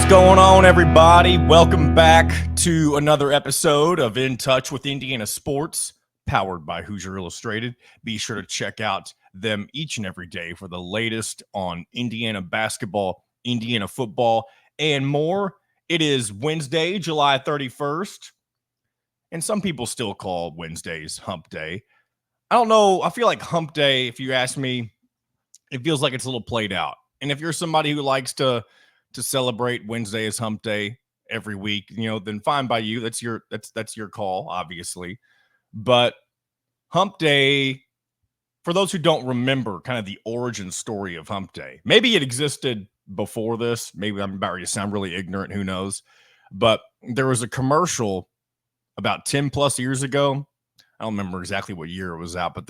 going on, everybody? Welcome back to another episode of In Touch with Indiana Sports, powered by Hoosier Illustrated. Be sure to check out them each and every day for the latest on Indiana basketball, Indiana football, and more. It is Wednesday, July 31st, and some people still call Wednesdays Hump Day. I don't know. I feel like Hump Day, if you ask me, it feels like it's a little played out. And if you're somebody who likes to celebrate Wednesday as Hump Day every week, then fine by you. That's your call, obviously. But Hump Day, for those who don't remember kind of the origin story of Hump Day, maybe it existed before this. Maybe I'm about to sound really ignorant. Who knows? But there was a commercial about 10 plus years ago. I don't remember exactly what year it was out, but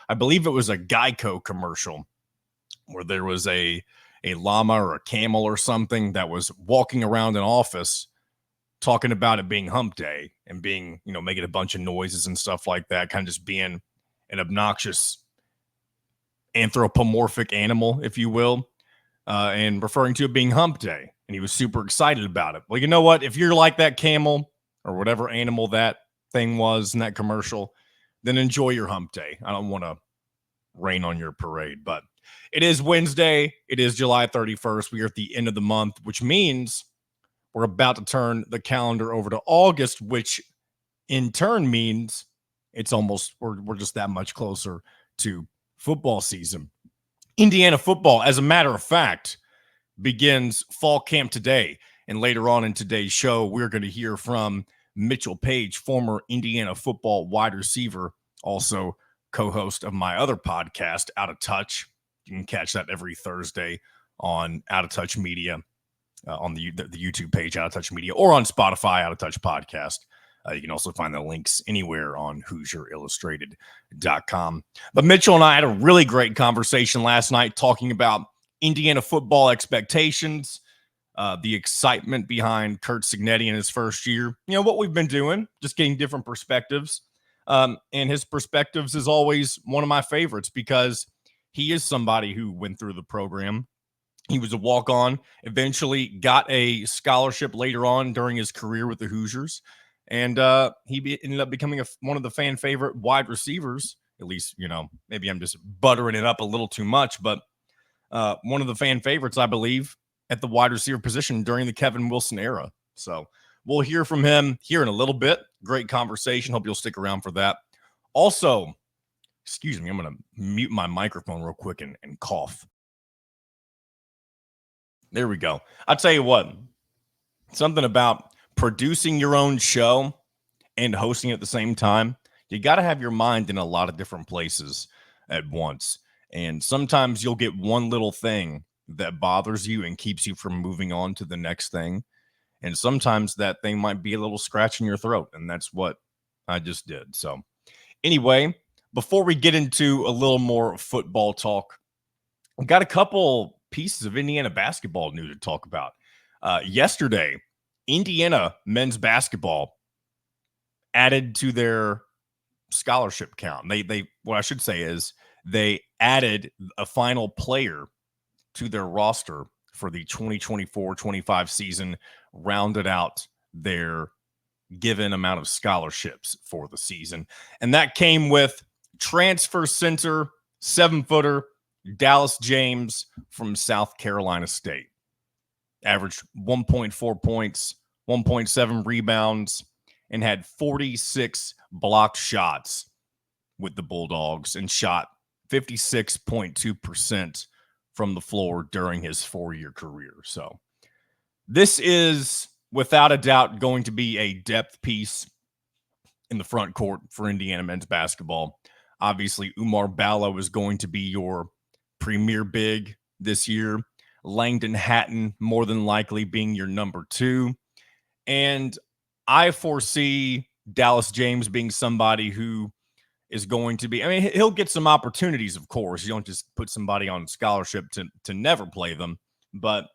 I believe it was a Geico commercial where there was a llama or a camel or something that was walking around an office talking about it being Hump Day and being, making a bunch of noises and stuff like that, kind of just being an obnoxious anthropomorphic animal, if you will, and referring to it being Hump Day. And he was super excited about it. Well, you know what? If you're like that camel or whatever animal that thing was in that commercial, then enjoy your Hump Day. I don't want to rain on your parade, but it is Wednesday. It is July 31st. We are at the end of the month, which means we're about to turn the calendar over to August, which in turn means we're just that much closer to football season. Indiana football, as a matter of fact, begins fall camp today. And later on in today's show, we're going to hear from Mitchell Paige, former Indiana football wide receiver, also co-host of my other podcast, Out of Touch. You can catch that every Thursday on Out of Touch Media, on the YouTube page, Out of Touch Media, or on Spotify, Out of Touch Podcast. You can also find the links anywhere on HoosierIllustrated.com. But Mitchell and I had a really great conversation last night talking about Indiana football expectations, the excitement behind Curt Cignetti in his first year, what we've been doing, just getting different perspectives. And his perspectives is always one of my favorites because he is somebody who went through the program. He was a walk-on, eventually got a scholarship later on during his career with the Hoosiers. And he ended up becoming one of the fan favorite wide receivers. At least, maybe I'm just buttering it up a little too much, but one of the fan favorites, I believe, at the wide receiver position during the Kevin Wilson era. So we'll hear from him here in a little bit. Great conversation. Hope you'll stick around for that. Also, excuse me, I'm going to mute my microphone real quick and cough. There we go. I'll tell you what, something about producing your own show and hosting at the same time, you got to have your mind in a lot of different places at once. And sometimes you'll get one little thing that bothers you and keeps you from moving on to the next thing. And sometimes that thing might be a little scratch in your throat. And that's what I just did. So anyway, before we get into a little more football talk, I've got a couple pieces of Indiana basketball news to talk about. Yesterday, Indiana men's basketball added to their scholarship count. What I should say is they added a final player to their roster for the 2024-25 season, rounded out their given amount of scholarships for the season. And that came with transfer center, 7-footer, Dallas James from South Carolina State. Averaged 1.4 points, 1.7 rebounds, and had 46 blocked shots with the Bulldogs and shot 56.2% from the floor during his 4-year career. So this is without a doubt going to be a depth piece in the front court for Indiana men's basketball. Obviously, Umar Ballo is going to be your premier big this year. Langdon Hatton more than likely being your number 2. And I foresee Dallas James being somebody who is going to be, he'll get some opportunities, of course. You don't just put somebody on scholarship to never play them, but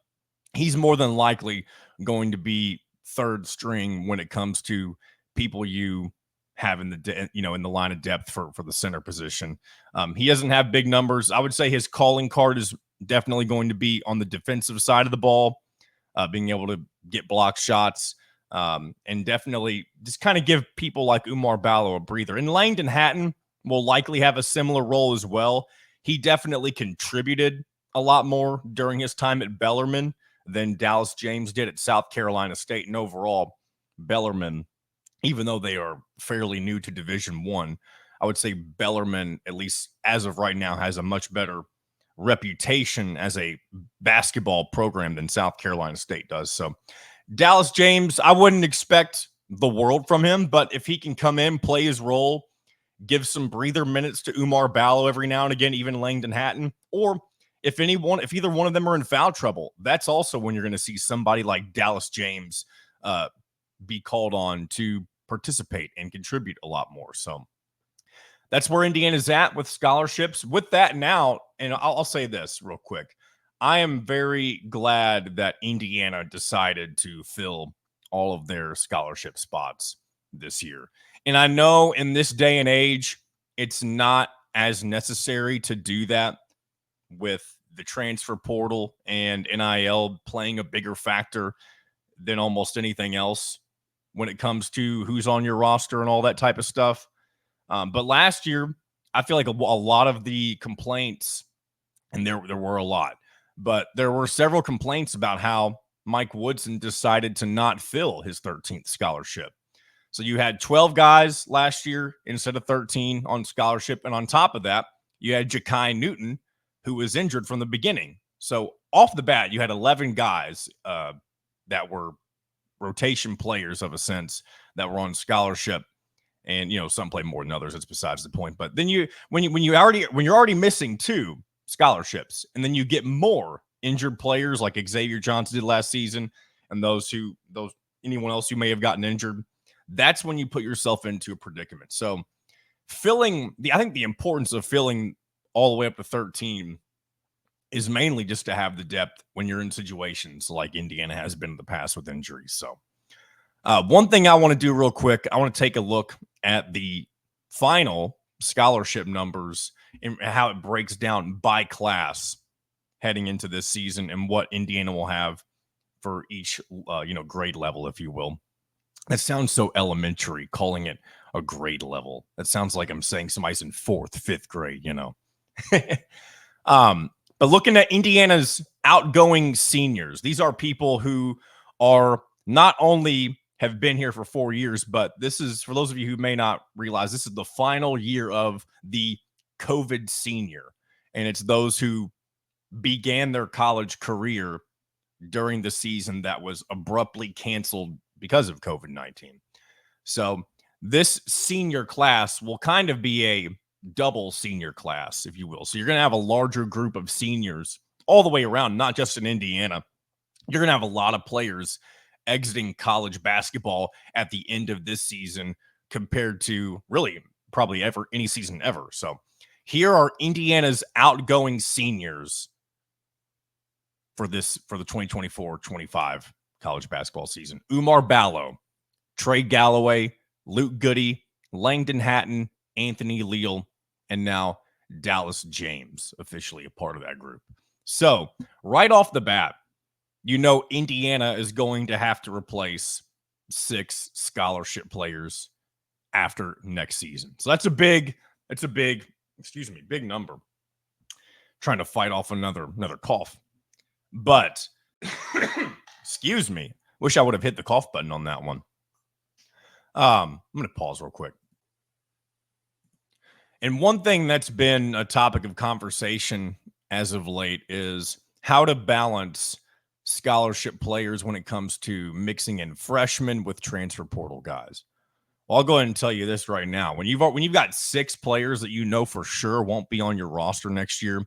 he's more than likely going to be third string when it comes to people you have in the line of depth for the center position. He doesn't have big numbers. I would say his calling card is definitely going to be on the defensive side of the ball. being able to get block shots, and definitely just kind of give people like Umar Ballo a breather. And Langdon Hatton will likely have a similar role as well. He definitely contributed a lot more during his time at Bellarmine than Dallas James did at South Carolina State. And overall, Bellarmine, even though they are fairly new to Division I would say Bellarmine, at least as of right now, has a much better reputation as a basketball program than South Carolina State does. So Dallas James, I wouldn't expect the world from him, but if he can come in, play his role, give some breather minutes to Umar Ballo every now and again, even Langdon Hatton, or if either one of them are in foul trouble, that's also when you're going to see somebody like Dallas James be called on to participate and contribute a lot more. So that's where Indiana's at with scholarships. With that now, and I'll say this real quick. I am very glad that Indiana decided to fill all of their scholarship spots this year. And I know in this day and age, it's not as necessary to do that with the transfer portal and NIL playing a bigger factor than almost anything else when it comes to who's on your roster and all that type of stuff. But last year, I feel like a lot of the complaints, and there were a lot, but there were several complaints about how Mike Woodson decided to not fill his 13th scholarship. So you had 12 guys last year instead of 13 on scholarship. And on top of that, you had Ja'Kai Newton, who was injured from the beginning. So off the bat, you had 11 guys that were rotation players of a sense that were on scholarship. And, some play more than others. It's besides the point. But then when you're already missing 2 scholarships, and then you get more injured players like Xavier Johnson did last season, and anyone else who may have gotten injured, that's when you put yourself into a predicament. So I think the importance of filling all the way up to 13 is mainly just to have the depth when you're in situations like Indiana has been in the past with injuries. So one thing I want to do real quick, I want to take a look at the final scholarship numbers and how it breaks down by class heading into this season and what Indiana will have for each, grade level, if you will. That sounds so elementary, calling it a grade level. That sounds like I'm saying somebody's in 4th, 5th grade, But looking at Indiana's outgoing seniors, these are people who are not only have been here for 4 years, but this is, for those of you who may not realize, this is the final year of the COVID senior. And it's those who began their college career during the season that was abruptly canceled because of COVID-19. So this senior class will kind of be a double senior class, if you will. So you're going to have a larger group of seniors all the way around, not just in Indiana. You're going to have a lot of players exiting college basketball at the end of this season compared to really probably any season ever. So here are Indiana's outgoing seniors for the 2024-25 college basketball season. Umar Ballo, Trey Galloway, Luke Goody, Langdon Hatton, Anthony Leal, and now Dallas James, officially a part of that group. So right off the bat, Indiana is going to have to replace 6 scholarship players after next season. So that's a big number. Trying to fight off another cough. But excuse me. Wish I would have hit the cough button on that one. I'm going to pause real quick. And one thing that's been a topic of conversation as of late is how to balance scholarship players when it comes to mixing in freshmen with transfer portal guys. Well, I'll go ahead and tell you this right now. When you've got 6 players that for sure won't be on your roster next year,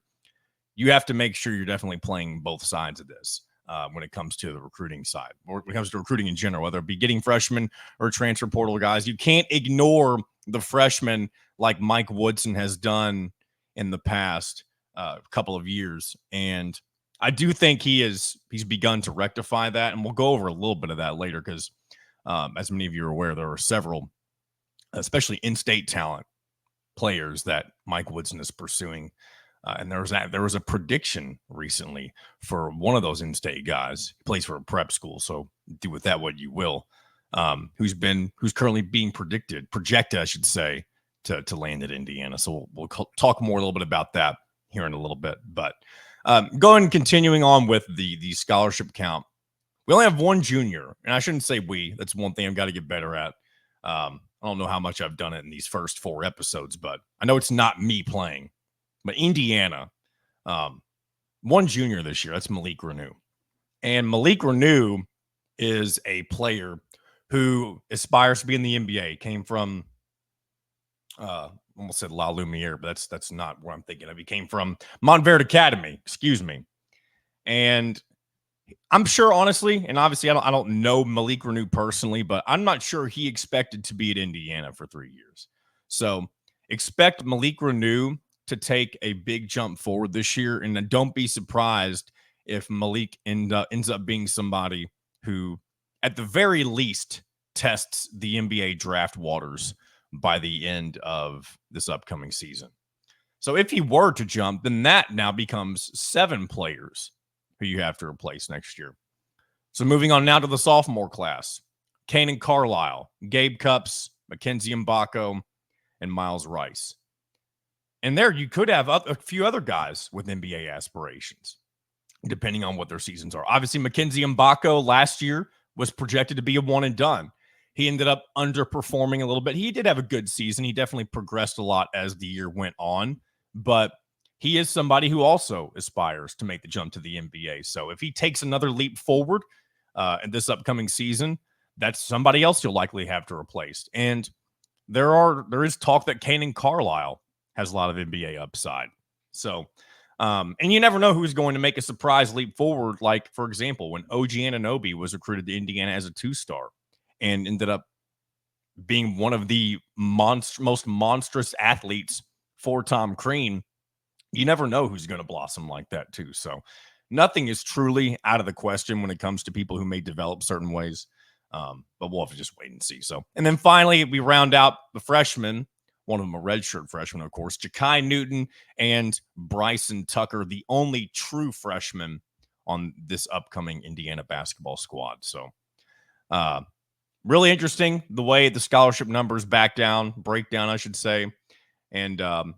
you have to make sure you're definitely playing both sides of this when it comes to the recruiting side, or when it comes to recruiting in general, whether it be getting freshmen or transfer portal guys. You can't ignore the freshmen like Mike Woodson has done in the past couple of years. And I do think he's begun to rectify that. And we'll go over a little bit of that later because as many of you are aware, there are several, especially in-state talent players that Mike Woodson is pursuing And there was a prediction recently for one of those in-state guys. He plays for a prep school, so do with that what you will. Who's currently being projected, I should say, to land at Indiana. So we'll talk more a little bit about that here in a little bit. But continuing on with the scholarship count. We only have one junior, and I shouldn't say we. That's one thing I've got to get better at. I don't know how much I've done it in these first 4 episodes, but I know it's not me playing. But Indiana, one junior this year. That's Malik Renew. And Malik Renew is a player who aspires to be in the NBA. Came from, almost said La Lumiere, but that's not what I'm thinking of. He came from Montverde Academy, excuse me. And I'm sure, honestly, and obviously I don't know Malik Renew personally, but I'm not sure he expected to be at Indiana for 3 years. So expect Malik Renew to take a big jump forward this year, and then don't be surprised if Malik ends up being somebody who, at the very least, tests the NBA draft waters by the end of this upcoming season. So if he were to jump, then that now becomes 7 players who you have to replace next year. So moving on now to the sophomore class. Kanan Carlisle, Gabe Cupps, Mackenzie Mbako, and Miles Rice. And there you could have a few other guys with NBA aspirations, depending on what their seasons are. Obviously, Mackenzie Mbako last year was projected to be a one and done. He ended up underperforming a little bit. He did have a good season. He definitely progressed a lot as the year went on, but he is somebody who also aspires to make the jump to the NBA. So if he takes another leap forward in this upcoming season, that's somebody else you'll likely have to replace. And there is talk that Kanan Carlisle has a lot of NBA upside. So, and you never know who's going to make a surprise leap forward. Like, for example, when OG Anunoby was recruited to Indiana as a 2-star and ended up being one of the most monstrous athletes for Tom Crean, you never know who's going to blossom like that too. So nothing is truly out of the question when it comes to people who may develop certain ways. But we'll have to just wait and see. So, and then finally, we round out the freshmen. One of them a redshirt freshman, of course, Ja'Kai Newton and Bryson Tucker, the only true freshman on this upcoming Indiana basketball squad. So really interesting the way the scholarship numbers break down, I should say. And I'm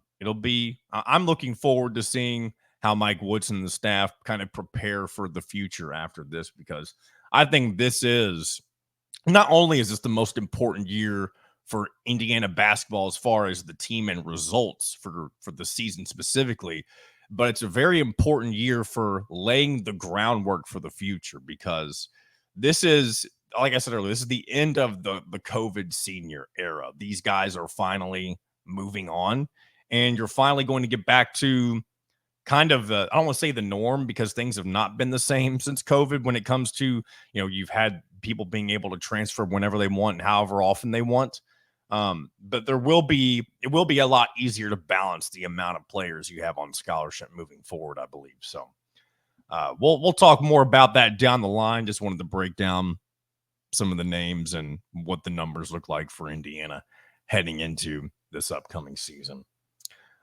looking forward to seeing how Mike Woodson and the staff kind of prepare for the future after this, because I think this is, not only is this the most important year for Indiana basketball as far as the team and results for the season specifically, but it's a very important year for laying the groundwork for the future, because this is, like I said earlier, this is the end of the COVID senior era. These guys are finally moving on, and you're finally going to get back to kind of I don't want to say the norm, because things have not been the same since COVID when it comes to, you've had people being able to transfer whenever they want and however often they want. But it will be a lot easier to balance the amount of players you have on scholarship moving forward, I believe. So we'll talk more about that down the line. Just wanted to break down some of the names and what the numbers look like for Indiana heading into this upcoming season.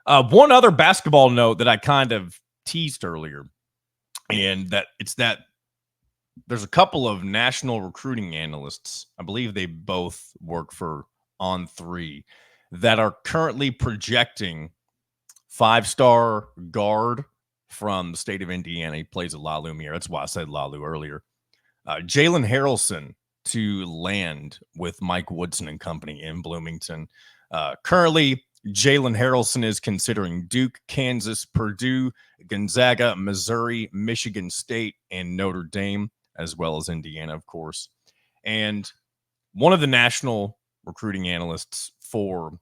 One other basketball note that I kind of teased earlier, and that there's a couple of national recruiting analysts, I believe they both work for On3, that are currently projecting 5-star guard from the state of Indiana. He plays at La Lumiere. That's why I said La Lu earlier. Jalen Haralson to land with Mike Woodson and company in Bloomington. Currently, Jalen Haralson is considering Duke, Kansas, Purdue, Gonzaga, Missouri, Michigan State, and Notre Dame, as well as Indiana, of course. And one of the national recruiting analysts for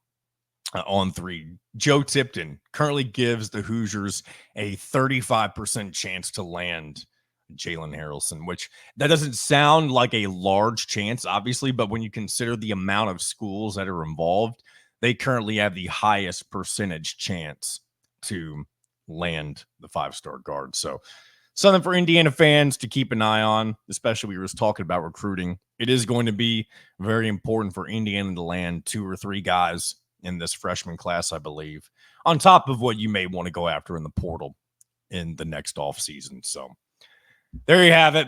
On3, Joe Tipton, currently gives the Hoosiers a 35% chance to land Jalen Haralson, which that doesn't sound like a large chance, obviously, but when you consider the amount of schools that are involved, they currently have the highest percentage chance to land the 5-star guard. So something for Indiana fans to keep an eye on, especially we were just talking about recruiting. It is going to be very important for Indiana to land 2 or 3 guys in this freshman class, I believe, on top of what you may want to go after in the portal in the next offseason. So there you have it.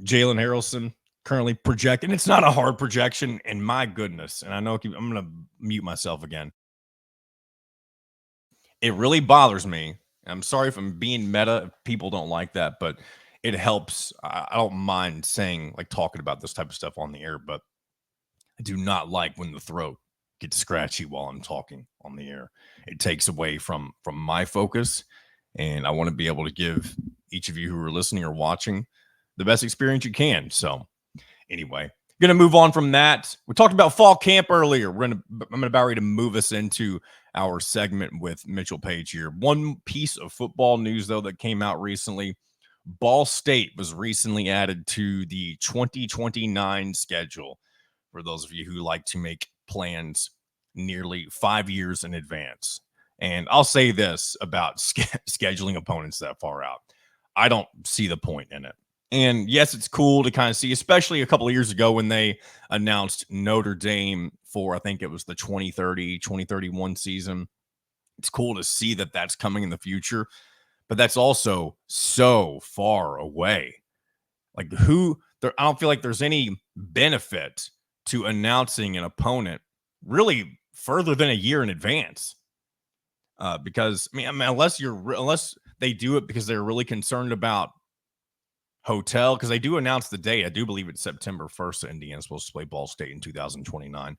Jalen Haralson currently projected. It's not a hard projection, and my goodness, and I know I'm going to mute myself again. It really bothers me. I'm sorry if I'm being meta, if people don't like that, but it helps. I don't mind saying, like, talking about this type of stuff on the air, but I do not like when the throat gets scratchy while I'm talking on the air. It takes away from my focus, and I want to be able to give each of you who are listening or watching the best experience you can. So anyway, going to move on from that. We talked about fall camp earlier. I'm about ready to move us into our segment with Mitchell Paige here. One piece of football news, though, that came out recently. Ball State was recently added to the 2029 schedule for those of you who like to make plans nearly 5 years in advance. And I'll say this about scheduling opponents that far out. I don't see the point in it. And yes, it's cool to kind of see, especially a couple of years ago when they announced Notre Dame for, I think it was the 2030-2031 season. It's cool to see that that's coming in the future, but that's also so far away. Like I don't feel like there's any benefit to announcing an opponent really further than a year in advance. Because I mean, unless they do it because they're really concerned about hotel, because they do announce the date. I do believe it's September 1st that Indiana's supposed to play Ball State in 2029.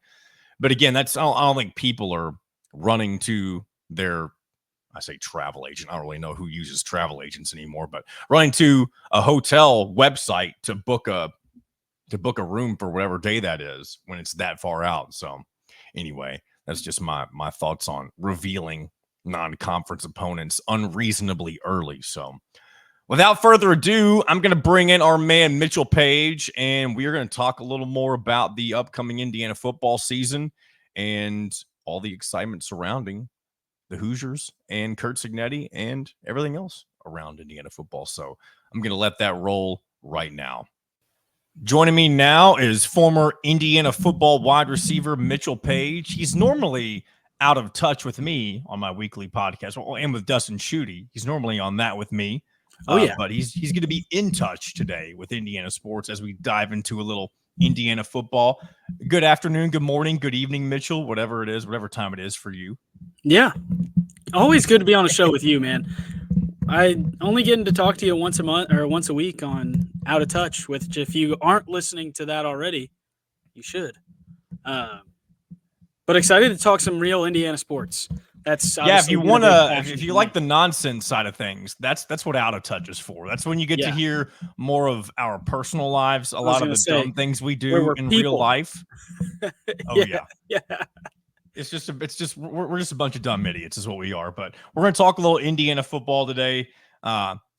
But again, I don't think people are running to their, I say travel agent. I don't really know who uses travel agents anymore, but running to a hotel website to book a room for whatever day that is when it's that far out. So anyway, that's just my thoughts on revealing non-conference opponents unreasonably early. So without further ado, I'm going to bring in our man, Mitchell Paige, and we are going to talk a little more about the upcoming Indiana football season and all the excitement surrounding the Hoosiers and Kurt Cignetti and everything else around Indiana football. So I'm going to let that roll right now. Joining me now is former Indiana football wide receiver Mitchell Paige. He's normally out of touch with me on my weekly podcast, and with Dustin Schutte. He's normally on that with me. But he's going to be in touch today with Indiana sports as we dive into a little Indiana football. Good afternoon, good morning, good evening, Mitchell, whatever it is, whatever time it is for you. Yeah, always good to be on a show with you, man. I only getting to talk to you once a month or once a week on Out of Touch, which if you aren't listening to that already, you should. But excited to talk some real Indiana sports. That's if you want to, if you like the nonsense side of things, that's what Out of Touch is for. That's when you get to hear more of our personal lives, a lot of the dumb things we do in real life. Yeah. It's just we're just a bunch of dumb idiots is what we are. But we're going to talk a little Indiana football today.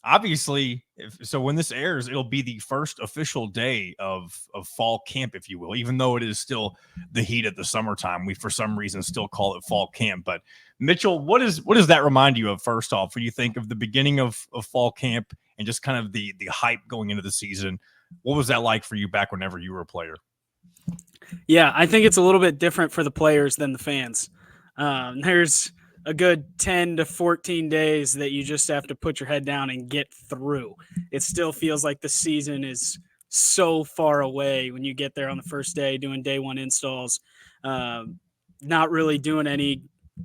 Obviously, so when this airs, it'll be the first official day of fall camp, if you will, even though it is still the heat of the summertime. We, for some reason, still call it fall camp. But Mitchell, what does that remind you of, first off, when you think of the beginning of fall camp and just kind of the hype going into the season? What was that like for you back whenever you were a player? Yeah, I think it's a little bit different for the players than the fans. There's a good 10 to 14 days that you just have to put your head down and get through. It still feels like the season is so far away when you get there on the first day doing day one installs, not really doing any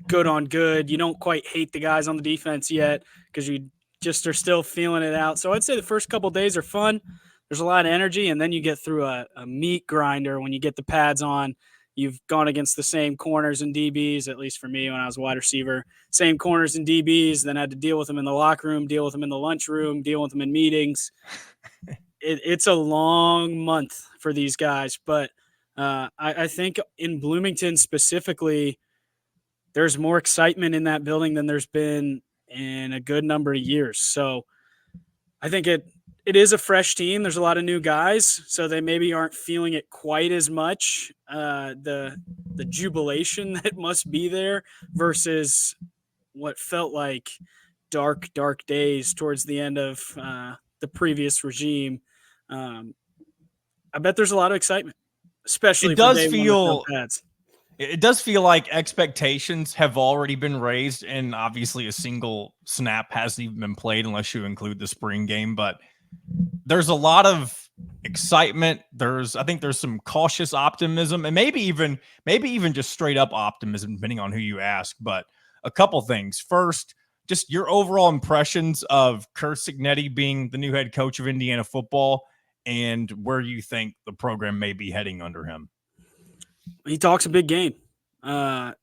good on good. You don't quite hate the guys on the defense yet because you just are still feeling it out. So I'd say the first couple of days are fun. There's a lot of energy, and then you get through a meat grinder when you get the pads on. You've gone against the same corners and DBs, at least for me when I was a wide receiver, same corners and DBs, then had to deal with them in the locker room, deal with them in the lunchroom, deal with them in meetings. It's a long month for these guys, but I think in Bloomington specifically, there's more excitement in that building than there's been in a good number of years. So I think it is a fresh team. There's a lot of new guys, so they maybe aren't feeling it quite as much, the jubilation that must be there versus what felt like dark days towards the end of the previous regime. I bet there's a lot of excitement, especially it does feel It does feel like expectations have already been raised, and obviously a single snap hasn't even been played unless you include the spring game. But there's a lot of excitement. I think there's some cautious optimism, and maybe even just straight up optimism, depending on who you ask. But a couple things. First, just your overall impressions of Curt Cignetti being the new head coach of Indiana football, and where you think the program may be heading under him. He talks a big game.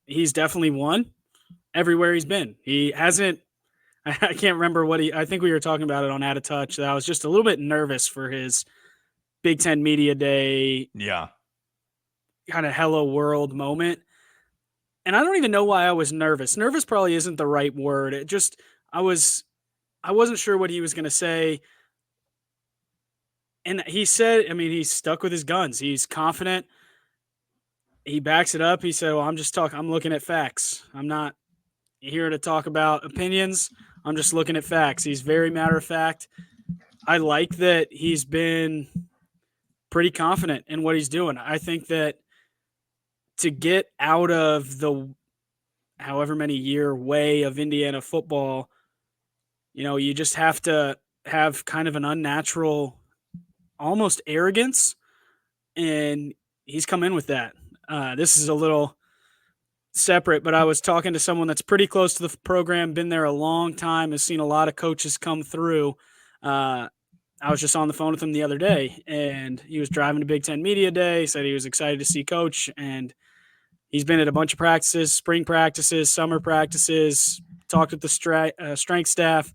He's definitely won everywhere he's been. He hasn't. I can't remember I think we were talking about it on Out of Touch. That I was just a little bit nervous for his Big Ten Media Day. Yeah. Kind of hello world moment. And I don't even know why I was nervous. Nervous probably isn't the right word. I wasn't sure what he was going to say. And he said, he's stuck with his guns. He's confident. He backs it up. He said, well, I'm looking at facts. I'm not here to talk about opinions. I'm just looking at facts. He's very matter of fact. I like that he's been pretty confident in what he's doing. I think that to get out of the however many year way of Indiana football, you just have to have kind of an unnatural, almost arrogance. And he's come in with that. This is a little separate, but I was talking to someone that's pretty close to the program, been there a long time, has seen a lot of coaches come through. I was just on the phone with him the other day, and he was driving to Big Ten Media Day, said he was excited to see Coach, and he's been at a bunch of practices, spring practices, summer practices, talked with the strength staff.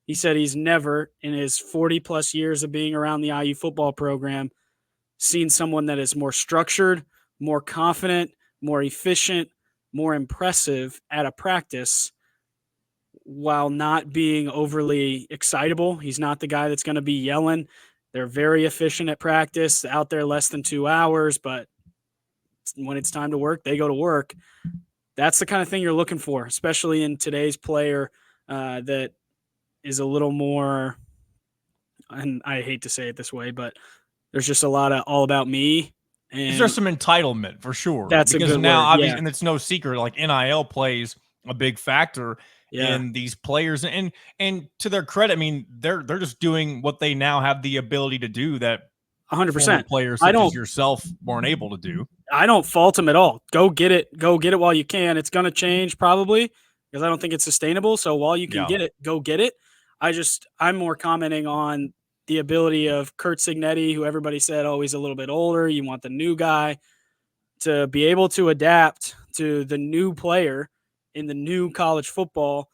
He said he's never, in his 40-plus years of being around the IU football program, seen someone that is more structured, more confident, more efficient, more impressive at a practice while not being overly excitable. He's not the guy that's going to be yelling. They're very efficient at practice, out there less than 2 hours, but when it's time to work, they go to work. That's the kind of thing you're looking for, especially in today's player that is a little more, and I hate to say it this way, but there's just a lot of all about me. And there's some entitlement for sure. That's because a good now, word, obviously, yeah. and it's no secret, like NIL plays a big factor in these players. And to their credit, they're just doing what they now have the ability to do that 100% players such as yourself weren't able to do. I don't fault them at all. Go get it while you can. It's going to change probably because I don't think it's sustainable. So while you can get it, go get it. I'm more commenting on the ability of Curt Cignetti, who everybody said, oh, he's a little bit older. You want the new guy to be able to adapt to the new player in the new college football.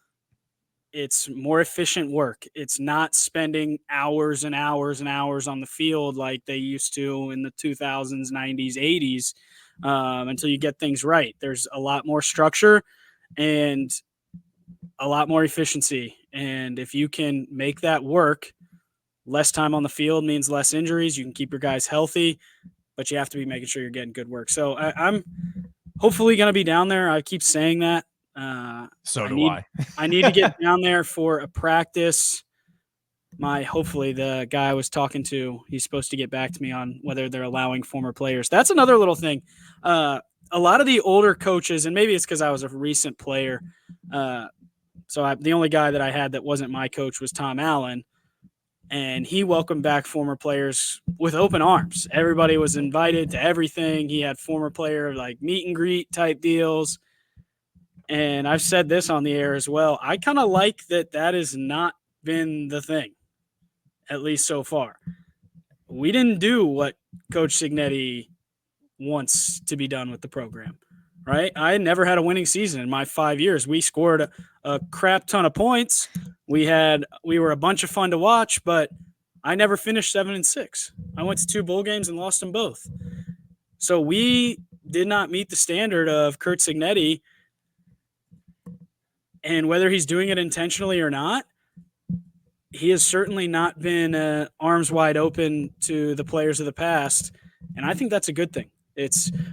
It's more efficient work. It's not spending hours and hours and hours on the field like they used to in the 2000s, 90s, 80s until you get things right. There's a lot more structure and a lot more efficiency. And if you can make that work, less time on the field means less injuries. You can keep your guys healthy, but you have to be making sure you're getting good work. So I'm hopefully going to be down there. I keep saying that. So do I. I need to get down there for a practice. Hopefully the guy I was talking to, he's supposed to get back to me on whether they're allowing former players. That's another little thing. A lot of the older coaches, and maybe it's because I was a recent player. The only guy that I had that wasn't my coach was Tom Allen. And he welcomed back former players with open arms. Everybody was invited to everything. He had former player like meet and greet type deals. And I've said this on the air as well. I kind of like that has not been the thing, at least so far. We didn't do what Coach Cignetti wants to be done with the program, right? I never had a winning season in my 5 years. We scored a crap ton of points. We were a bunch of fun to watch, but I never finished 7-6. I went to 2 bowl games and lost them both. So we did not meet the standard of Curt Cignetti. And whether he's doing it intentionally or not, he has certainly not been arms wide open to the players of the past. And I think that's a good thing.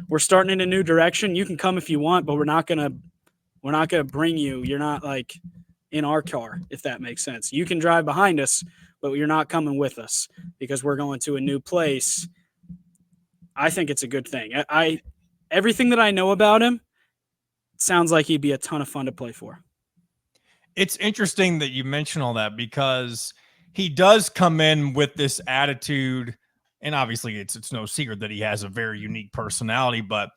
We're starting in a new direction. You can come if you want, but we're not gonna bring you. You're not like in our car, if that makes sense. You can drive behind us, but you're not coming with us because we're going to a new place. I think it's a good thing. everything that I know about him, it sounds like he'd be a ton of fun to play for. It's interesting that you mention all that because he does come in with this attitude, and obviously it's no secret that he has a very unique personality, but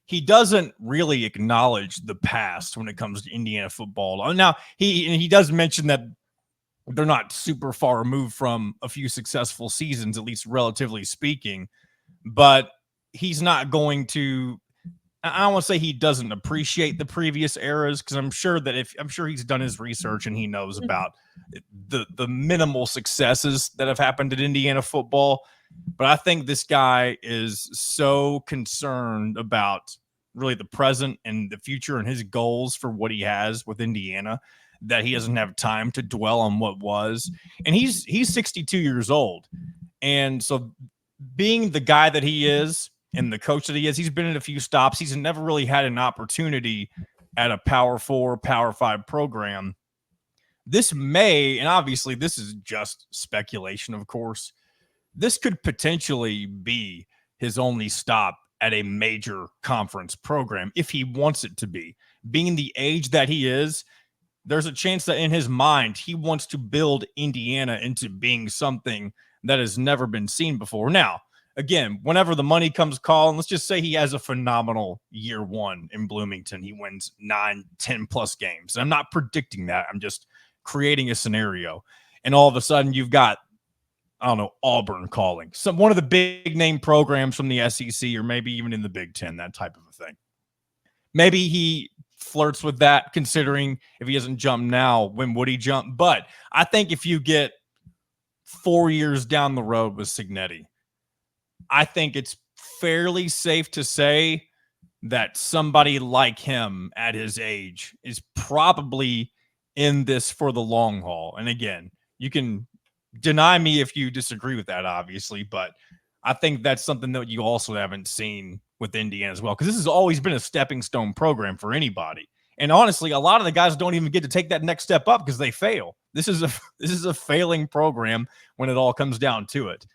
he doesn't really acknowledge the past when it comes to Indiana football. Now, he does mention that they're not super far removed from a few successful seasons, at least relatively speaking, but he's not going to. I don't want to say he doesn't appreciate the previous eras, because I'm sure he's done his research and he knows about the minimal successes that have happened at Indiana football. But I think this guy is so concerned about really the present and the future and his goals for what he has with Indiana that he doesn't have time to dwell on what was. And he's 62 years old. And so being the guy that he is and the coach that he is, he's been in a few stops. He's never really had an opportunity at a Power 4, Power 5 program. This may, and obviously this is just speculation, of course, this could potentially be his only stop at a major conference program if he wants it to be. Being the age that he is, there's a chance that in his mind, he wants to build Indiana into being something that has never been seen before. Now, again, whenever the money comes calling, let's just say he has a phenomenal year one in Bloomington. He wins 9, 10 plus games. And I'm not predicting that. I'm just creating a scenario. And all of a sudden you've got, I don't know, Auburn calling. One of the big name programs from the SEC or maybe even in the Big Ten, that type of a thing. Maybe he flirts with that, considering if he doesn't jump now, when would he jump? But I think if you get 4 years down the road with Cignetti, I think it's fairly safe to say that somebody like him at his age is probably in this for the long haul. And again, you can deny me if you disagree with that, obviously, but I think that's something that you also haven't seen with Indiana as well, because this has always been a stepping stone program for anybody. And honestly, a lot of the guys don't even get to take that next step up because they fail. This is a failing program when it all comes down to it.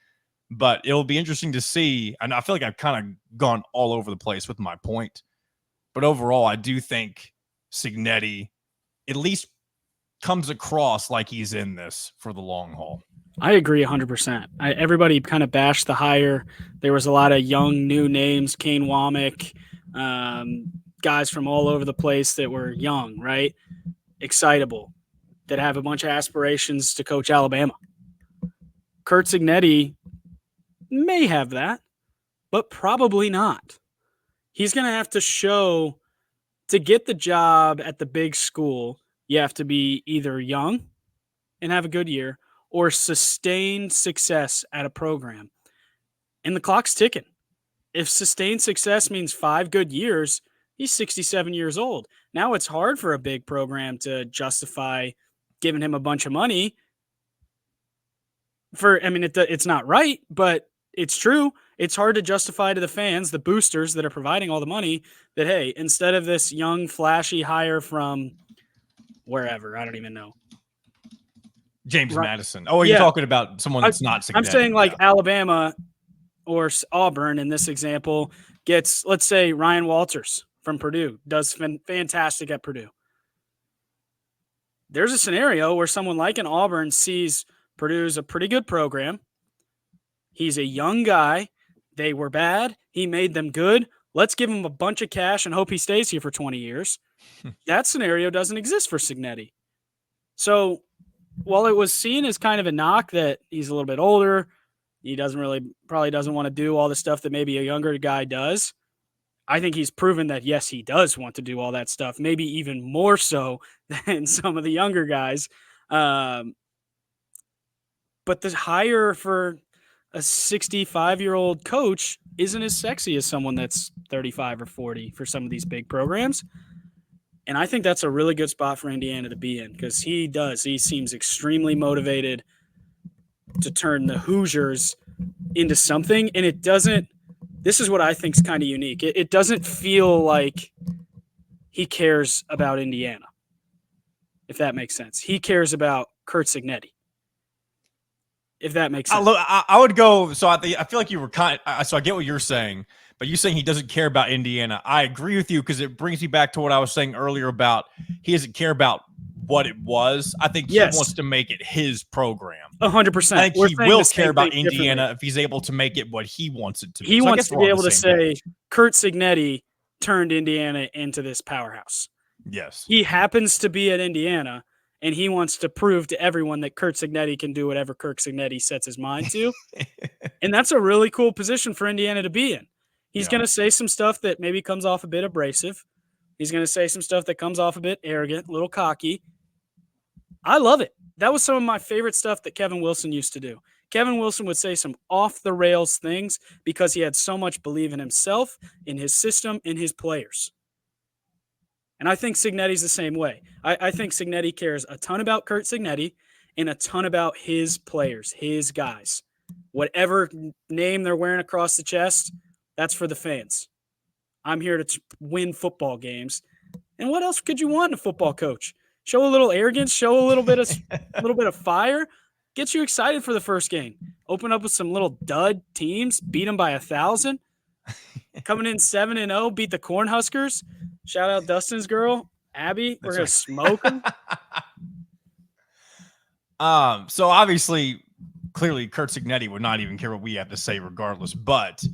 But it'll be interesting to see. And I feel like I've kind of gone all over the place with my point. But overall, I do think Cignetti at least comes across like he's in this for the long haul. I agree 100%. Everybody kind of bashed the hire. There was a lot of young, new names, Kane Womack, guys from all over the place that were young, right? Excitable, that have a bunch of aspirations to coach Alabama. Curt Cignetti may have that, but probably not. He's going to have to show, to get the job at the big school, you have to be either young and have a good year or sustained success at a program. And the clock's ticking. If sustained success means 5 good years, he's 67 years old. Now it's hard for a big program to justify giving him a bunch of money. It's not right, but it's true. It's hard to justify to the fans, the boosters that are providing all the money, that, hey, instead of this young, flashy hire from wherever, I don't even know, James Madison. Oh, you're talking about someone that's not Cignetti. I'm saying Alabama or Auburn in this example gets, let's say, Ryan Walters from Purdue, does fantastic at Purdue. There's a scenario where someone like an Auburn sees Purdue's a pretty good program. He's a young guy. They were bad. He made them good. Let's give him a bunch of cash and hope he stays here for 20 years. That scenario doesn't exist for Cignetti. So while it was seen as kind of a knock that he's a little bit older, he probably doesn't want to do all the stuff that maybe a younger guy does. I think he's proven that, yes, he does want to do all that stuff, maybe even more so than some of the younger guys. But the hire for a 65-year-old coach isn't as sexy as someone that's 35 or 40 for some of these big programs. And I think that's a really good spot for Indiana to be in, because he seems extremely motivated to turn the Hoosiers into something. And this is what I think is kind of unique. It doesn't feel like he cares about Indiana, if that makes sense. He cares about Curt Cignetti, if that makes sense. I would go, so I feel like you were so I get what you're saying, But you saying he doesn't care about Indiana. I agree with you because it brings me back to what I was saying earlier about he doesn't care about what it was. I think he wants Yes, to make it his program. I 100%. think We're he saying the will care same about thing differently. Indiana if he's able to make it what he wants it to be. He So I wants guess to we're be on the able to same say page. Kurt Signetti turned Indiana into this powerhouse. Yes. He happens to be at Indiana, and he wants to prove to everyone that Kurt Signetti can do whatever Kurt Signetti sets his mind to. And that's a really cool position for Indiana to be in. He's going to say some stuff that maybe comes off a bit abrasive. He's going to say some stuff that comes off a bit arrogant, a little cocky. I love it. That was some of my favorite stuff that Kevin Wilson used to do. Kevin Wilson would say some off the rails things because he had so much belief in himself, in his system, in his players. And I think Signetti's the same way. I think Signetti cares a ton about Kurt Signetti and a ton about his players, his guys. Whatever name they're wearing across the chest, that's for the fans. I'm here to win football games. And what else could you want in a football coach? Show a little arrogance, show a little bit of fire, get you excited for the first game. Open up with some little dud teams, beat them by 1,000. Coming in 7-0, beat the Cornhuskers. Shout out Dustin's girl, Abby. We're gonna smoke them. So obviously, clearly, Kurt Signetti would not even care what we have to say, regardless. But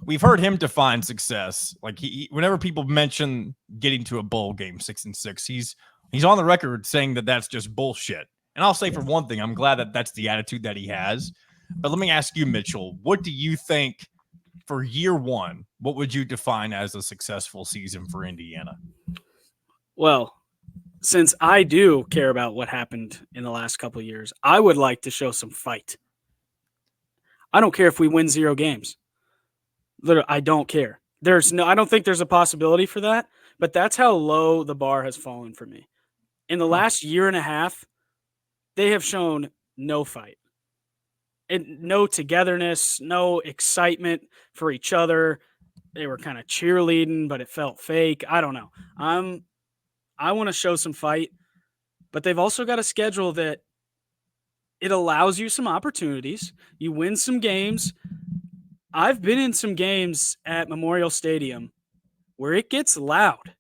we've heard him define success. Like whenever people mention getting to a bowl game 6-6, he's on the record saying that that's just bullshit. And I'll say for one thing, I'm glad that that's the attitude that he has. But let me ask you, Mitchell, what do you think for year one? What would you define as a successful season for Indiana? Well, since I do care about what happened in the last couple of years, I would like to show some fight. I don't care if we win 0 games. Literally, I don't care. I don't think there's a possibility for that, but that's how low the bar has fallen for me. In the last year and a half, they have shown no fight. And no togetherness, no excitement for each other. They were kind of cheerleading, but it felt fake. I don't know. I want to show some fight, but they've also got a schedule that it allows you some opportunities. You win some games. I've been in some games at Memorial Stadium where it gets loud,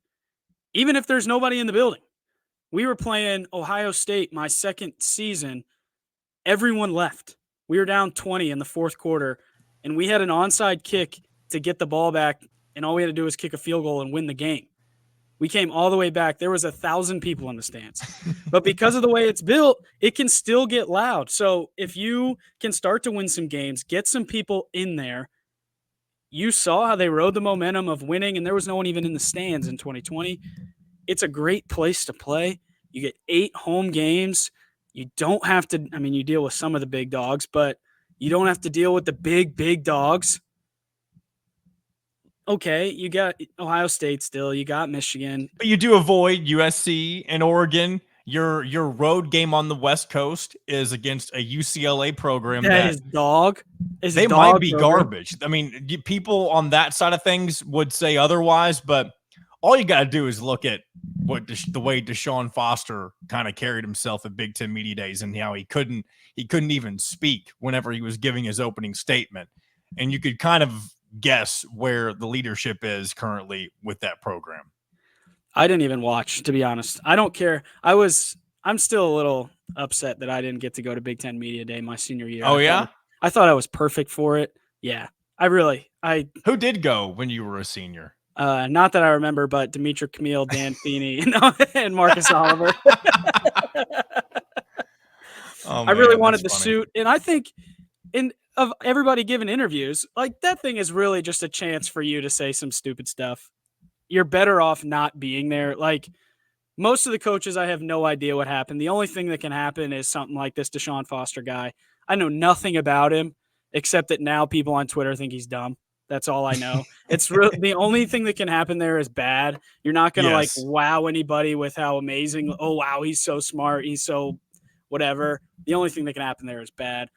even if there's nobody in the building. We were playing Ohio State my second season. Everyone left. We were down 20 in the fourth quarter, and we had an onside kick to get the ball back, and all we had to do was kick a field goal and win the game. We came all the way back. There was 1,000 people in the stands. But because of the way it's built, it can still get loud. So if you can start to win some games, get some people in there. You saw how they rode the momentum of winning, and there was no one even in the stands in 2020. It's a great place to play. You get 8 home games. You don't have to – I mean, you deal with some of the big dogs, but you don't have to deal with the big dogs. Okay, you got Ohio State still. You got Michigan. But you do avoid USC and Oregon. Your road game on the West Coast is against a UCLA program that is dog. They might be garbage. I mean, people on that side of things would say otherwise, but all you got to do is look at the way Deshaun Foster kind of carried himself at Big Ten Media Days and how he couldn't even speak whenever he was giving his opening statement. And you could kind of guess where the leadership is currently with that program. I didn't even watch, to be honest. I don't care. I'm still a little upset that I didn't get to go to Big Ten Media Day my senior year. Oh, yeah? I thought I was perfect for it. Yeah. Who did go when you were a senior? Not that I remember, but Demetric Camille, Dan Feeney, and Marcus Oliver. Oh, man, I really wanted the funny. suit. And I think of everybody giving interviews, like that thing is really just a chance for you to say some stupid stuff. You're better off not being there. Like most of the coaches, I have no idea what happened. The only thing that can happen is something like this Deshaun Foster guy. I know nothing about him except that now people on Twitter think he's dumb. That's all I know. It's really the only thing that can happen there is bad. You're not going to wow anybody with how amazing. Oh, wow, he's so smart. He's so whatever. The only thing that can happen there is bad.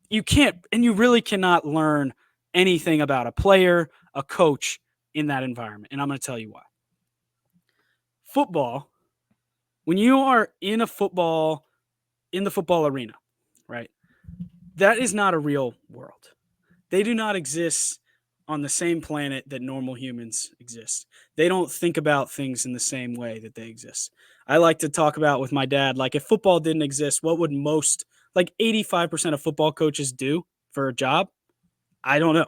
You can't, and you really cannot learn anything about a player, a coach in that environment. And I'm going to tell you why. Football, when you are in the football arena, right? That is not a real world. They do not exist on the same planet that normal humans exist. They don't think about things in the same way that they exist. I like to talk about with my dad, like if football didn't exist, what would most, like 85% of football coaches do for a job? I don't know.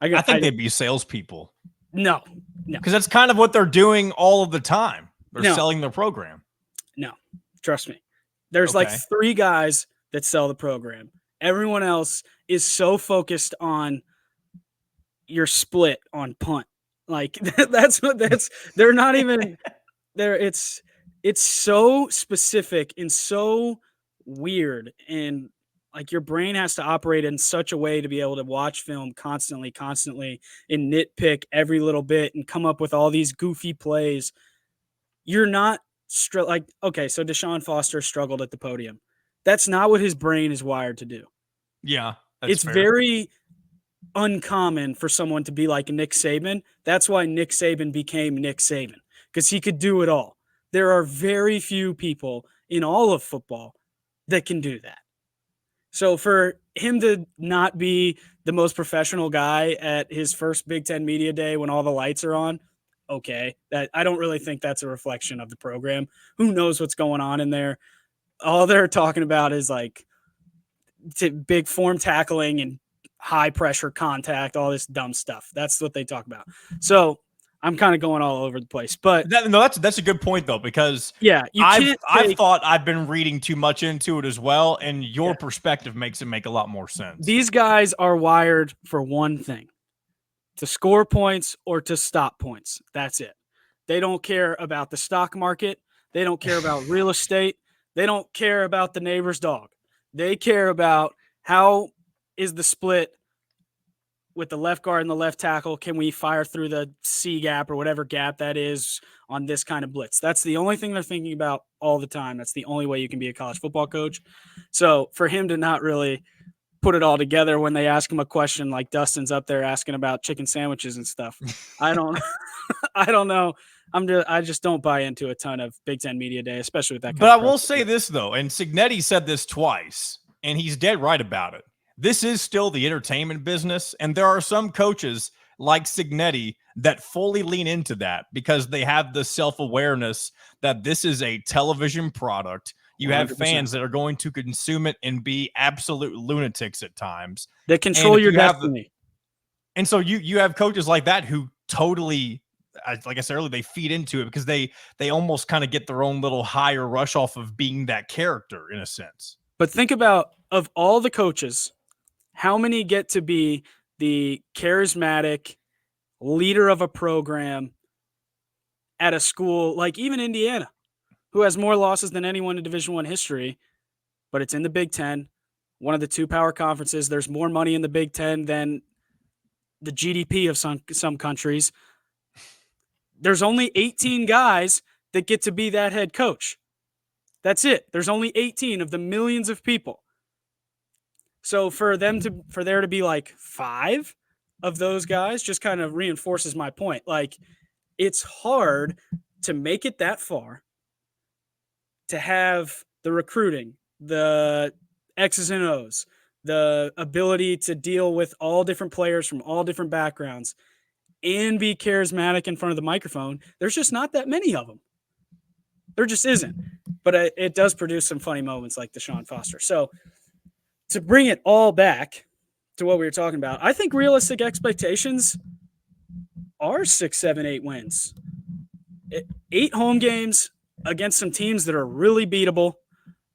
I think they'd be salespeople. No. Because that's kind of what they're doing all of the time. They're No. selling their program. No, trust me. There's like 3 guys that sell the program. Everyone else is so focused on your split on punt. Like they're not even there. It's so specific and so weird, and like your brain has to operate in such a way to be able to watch film constantly and nitpick every little bit and come up with all these goofy plays. You're not like, okay, so Deshaun Foster struggled at the podium. That's not what his brain is wired to do. Yeah, it's fair. Very uncommon for someone to be like Nick Saban. That's why Nick Saban became Nick Saban, because he could do it all. There are very few people in all of football that can do that. So for him to not be the most professional guy at his first Big Ten media day when all the lights are on, okay, that I don't really think that's a reflection of the program. Who knows what's going on in there? All they're talking about is like big form tackling and high pressure contact, all this dumb stuff. That's what they talk about. So I'm kind of going all over the place, but that's a good point though, because I've thought I've been reading too much into it as well, and your perspective makes it make a lot more sense. These guys are wired for one thing: to score points or to stop points. That's it. They don't care about the stock market. They don't care about real estate. They don't care about the neighbor's dog. They care about how is the split with the left guard and the left tackle. Can we fire through the C gap or whatever gap that is on this kind of blitz? That's the only thing they're thinking about all the time. That's the only way you can be a college football coach. So for him to not really put it all together when they ask him a question like Dustin's up there asking about chicken sandwiches and stuff, I don't know. I just don't buy into a ton of Big Ten Media Day, especially with that. But I will say this though, and Cignetti said this twice, and he's dead right about it. This is still the entertainment business, and there are some coaches like Cignetti that fully lean into that because they have the self-awareness that this is a television product. You 100%. Have fans that are going to consume it and be absolute lunatics at times. They control your destiny. And so you have coaches like that who totally, like I said earlier, they feed into it because they almost kind of get their own little higher rush off of being that character in a sense. But think about, of all the coaches, how many get to be the charismatic leader of a program at a school like even Indiana, who has more losses than anyone in Division I history, but it's in the Big Ten, one of the 2 power conferences. There's more money in the Big Ten than the GDP of some countries. There's only 18 guys that get to be that head coach. That's it. There's only 18 of the millions of people. So for there to be like 5 of those guys just kind of reinforces my point. Like, it's hard to make it that far, to have the recruiting, the X's and O's, the ability to deal with all different players from all different backgrounds, and be charismatic in front of the microphone. There's just not that many of them. There just isn't. But it does produce some funny moments like Deshaun Foster. So to bring it all back to what we were talking about, I think realistic expectations are 6, 7, 8 wins. 8 home games against some teams that are really beatable.